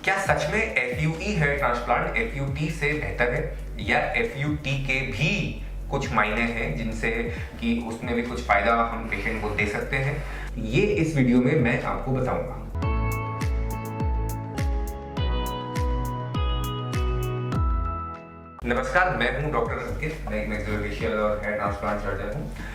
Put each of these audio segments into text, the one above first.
क्या सच में FUE hair transplant FUT से बेहतर है या एफयूटी के भी कुछ मायने हैं जिनसे कि उसमें भी कुछ फायदा हम पेशेंट को दे सकते हैं? ये इस वीडियो में मैं आपको बताऊंगा। नमस्कार, मैं हूं डॉक्टर अंकित। मैं एक मैक्सिलोफेशियल और हेयर ट्रांसप्लांट सर्जन हूं।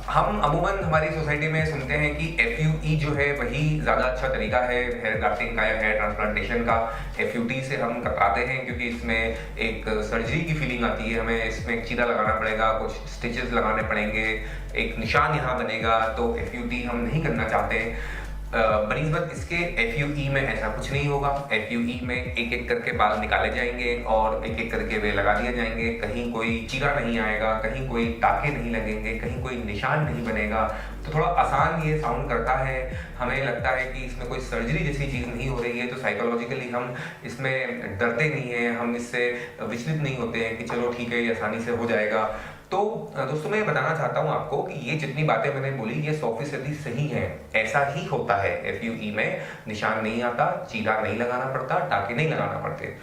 हम अमूमन हमारी सोसाइटी में सुनते हैं कि एफयूई जो है वही ज़्यादा अच्छा तरीका है हेयर ग्राफ्टिंग का या हेयर ट्रांसप्लांटेशन का। एफयूटी से हम कतराते हैं क्योंकि इसमें एक सर्जरी की फीलिंग आती है, हमें इसमें एक चीरा लगाना पड़ेगा, कुछ स्टिचेस लगाने पड़ेंगे, एक निशान यहाँ बनेगा, तो एफयूटी हम नहीं करना चाहते। बनिस्बत इसके एफयूई में ऐसा कुछ नहीं होगा। एफयूई में एक एक करके बाल निकाले जाएंगे और एक एक करके वे लगा दिए जाएंगे। कहीं कोई चीरा नहीं आएगा, कहीं कोई टाके नहीं लगेंगे, कहीं कोई निशान नहीं बनेगा। तो थोड़ा आसान ये साउंड करता है, हमें लगता है कि इसमें कोई सर्जरी जैसी चीज़ नहीं हो रही है, तो साइकोलॉजिकली हम इसमें डरते नहीं हैं, हम इससे विचलित नहीं होते हैं कि चलो ठीक है ये आसानी से हो जाएगा। तो दोस्तों मैं बताना चाहता हूँ आपको कि ये जितनी बातें मैंने बोली ये 100% सही है। ऐसा ही होता है। एफयूई में निशान नहीं आता, चीरा नहीं लगाना पड़ता, टाके नहीं लगाना पड़ते।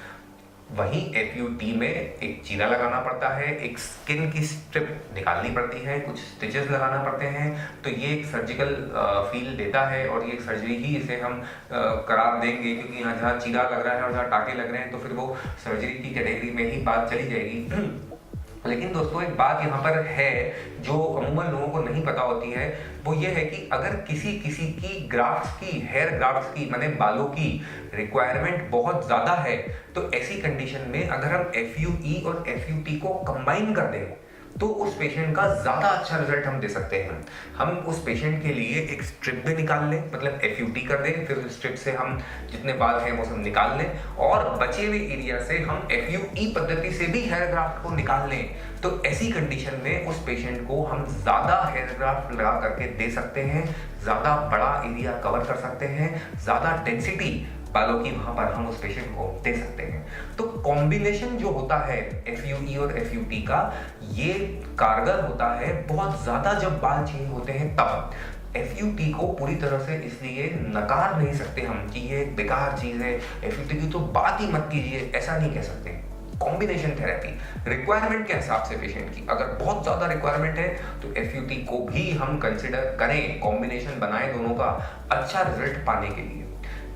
वहीं एफयूटी में एक चीरा लगाना पड़ता है, एक स्किन की स्ट्रिप निकालनी पड़ती है, कुछ स्टिचेस लगाना पड़ते हैं। तो ये एक सर्जिकल फील देता है और ये एक सर्जरी ही इसे हम करार देंगे, क्योंकि यहाँ जहाँ चीरा लग रहा है और जहाँ टाके लग रहे हैं तो फिर वो सर्जरी की कैटेगरी में ही बात चली जाएगी। लेकिन दोस्तों एक बात यहाँ पर है जो अमूमन लोगों को नहीं पता होती है, वो ये है कि अगर किसी की ग्राफ्ट्स की, हेयर ग्राफ्ट्स की माने बालों की रिक्वायरमेंट बहुत ज़्यादा है, तो ऐसी कंडीशन में अगर हम एफयूई और एफयूटी को कंबाइन कर दें तो उस पेशेंट का ज़्यादा अच्छा रिजल्ट हम दे सकते हैं। हम उस पेशेंट के लिए एक स्ट्रिप भी निकाल लें, मतलब एफयूटी कर दें, फिर उस स्ट्रिप से हम जितने बाल हैं वो सब निकाल लें और बचे हुए एरिया से हम एफयूई पद्धति से भी हेयर ग्राफ्ट को निकाल लें। तो ऐसी कंडीशन में उस पेशेंट को हम ज़्यादा हेयर ग्राफ्ट लगा करके दे सकते हैं, ज़्यादा बड़ा एरिया कवर कर सकते हैं, ज़्यादा डेंसिटी बालों की वहां पर हम उस पेशेंट को दे सकते हैं। तो कॉम्बिनेशन जो होता है एफयूई और एफयूटी का, ये कारगर होता है बहुत ज्यादा जब बाल चेंज होते हैं तब। एफयूटी को पूरी तरह से इसलिए नकार नहीं सकते हम कि ये बेकार चीज है, एफयूटी की तो बात ही मत कीजिए, ऐसा नहीं कह सकते। कॉम्बिनेशन थेरेपी रिक्वायरमेंट के हिसाब से पेशेंट की अगर बहुत ज्यादा रिक्वायरमेंट है तो एफयूटी को भी हम कंसिडर करें, कॉम्बिनेशन बनाएं दोनों का अच्छा रिजल्ट पाने के लिए।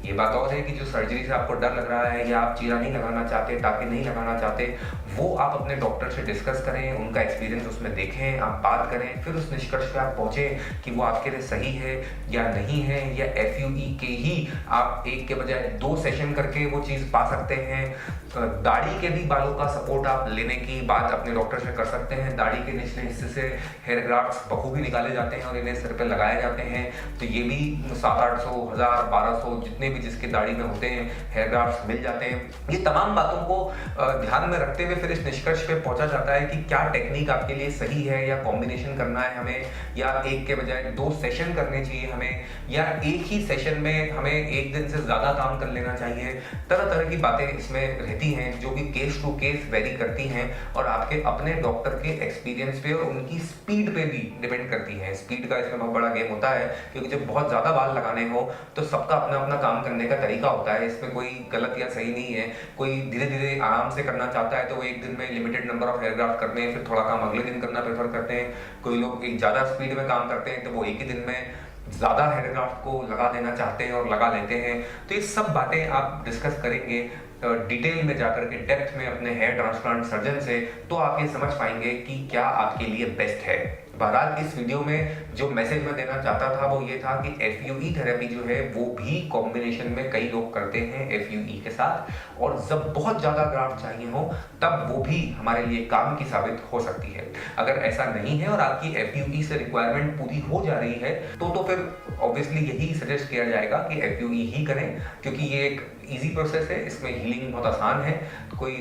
ये बात और है कि जो सर्जरी से आपको डर लग रहा है या आप चीरा नहीं लगाना चाहते, टाके नहीं लगाना चाहते, वो आप अपने डॉक्टर से डिस्कस करें, उनका एक्सपीरियंस उसमें देखें, आप बात करें, फिर उस निष्कर्ष पे आप पहुंचे कि वो आपके लिए सही है या नहीं है, या एफयूई के ही आप एक के बजाय 2 सेशन करके वो चीज़ पा सकते हैं। दाढ़ी के भी बालों का सपोर्ट आप लेने की बात अपने डॉक्टर से कर सकते हैं। दाढ़ी के निचले हिस्से से हेयर ग्राफ्ट्स बखूबी निकाले जाते हैं और इन्हें सिर पे लगाए जाते हैं, तो ये भी 700-800, 1000, 1200 जितने भी जिसके दाढ़ी में होते हैं हेयर ग्राफ्ट्स मिल जाते हैं। ये तमाम बातों को ध्यान में रखते हुए फिर इस निष्कर्ष पे पहुंचा जाता है कि क्या टेक्निक आपके लिए सही है, या कॉम्बिनेशन करना है हमें, या एक के बजाय 2 सेशन करने चाहिए हमें, या एक ही सेशन में हमें 1 दिन से ज़्यादा काम कर लेना चाहिए। तरह तरह की बातें इसमें रहती हैं जो कि केस टू केस वेरी करती हैं और आपके अपने डॉक्टर के एक्सपीरियंस पे और उनकी स्पीड पे भी डिपेंड करती हैं। स्पीड का इसमें बहुत बड़ा गेम होता है, क्योंकि जब बहुत ज़्यादा बाल लगाने हो तो सबका अपना अपना काम करने का तरीका होता है, इसमें कोई गलत या सही नहीं है। कोई धीरे धीरे आराम से करना चाहता है तो वो एक दिन में limited number of hair graft करते हैं, फिर थोड़ा काम अगले दिन करना प्रेफर करते हैं। कोई लोग एक ज़्यादा स्पीड में काम करते हैं तो वो एक ही दिन में ज़्यादा हेयर ग्राफ्ट को लगा देना चाहते हैं और लगा लेते हैं। तो ये सब बातें आप डिस्कस करेंगे डिटेल में जाकर के, डेप्थ में अपने हेयर ट्रांसप्लांट सर्जन से, तो आप ये समझ पाएंगे कि क्या आपके लिए बेस्ट है। बहरहाल इस वीडियो में जो मैसेज मैं देना चाहता था वो ये था कि एफयूई थेरेपी जो है वो भी कॉम्बिनेशन में कई लोग करते हैं एफयूई के साथ, और जब बहुत ज़्यादा ग्राफ्ट चाहिए हो तब वो भी हमारे लिए काम की साबित हो सकती है। अगर ऐसा नहीं है और आपकी एफयूई से रिक्वायरमेंट पूरी हो जा रही है तो फिर ऑब्वियसली यही सजेस्ट किया जाएगा कि एफयूई ही करें, क्योंकि ये एक ईजी प्रोसेस है, इसमें हीलिंग बहुत आसान है, कोई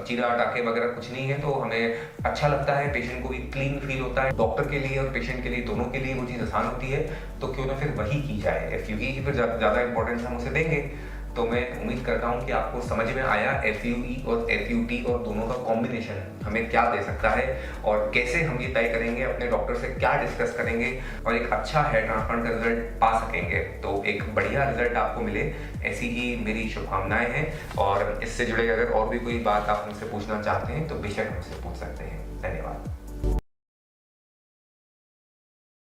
चीरा टाके वगैरह कुछ नहीं है, तो हमें अच्छा लगता है, पेशेंट को भी क्लीन फील होता है, डॉक्टर के लिए और पेशेंट के लिए दोनों के लिए वो चीज़ आसान होती है। तो क्यों ना फिर वही की जाए, एफयूई ही फिर ज़्यादा इंपॉर्टेंस हम उसे देंगे। तो मैं उम्मीद करता हूँ कि आपको समझ में आया FUE और FUT और दोनों का कॉम्बिनेशन हमें क्या दे सकता है और कैसे हम ये तय करेंगे, अपने डॉक्टर से क्या डिस्कस करेंगे और एक अच्छा हेयर ट्रांसप्लांट का रिजल्ट पा सकेंगे। तो एक बढ़िया रिजल्ट आपको मिले, ऐसी ही मेरी शुभकामनाएं हैं। और इससे जुड़े अगर और भी कोई बात आप हमसे पूछना चाहते हैं तो बेशक हमसे पूछ सकते हैं। धन्यवाद।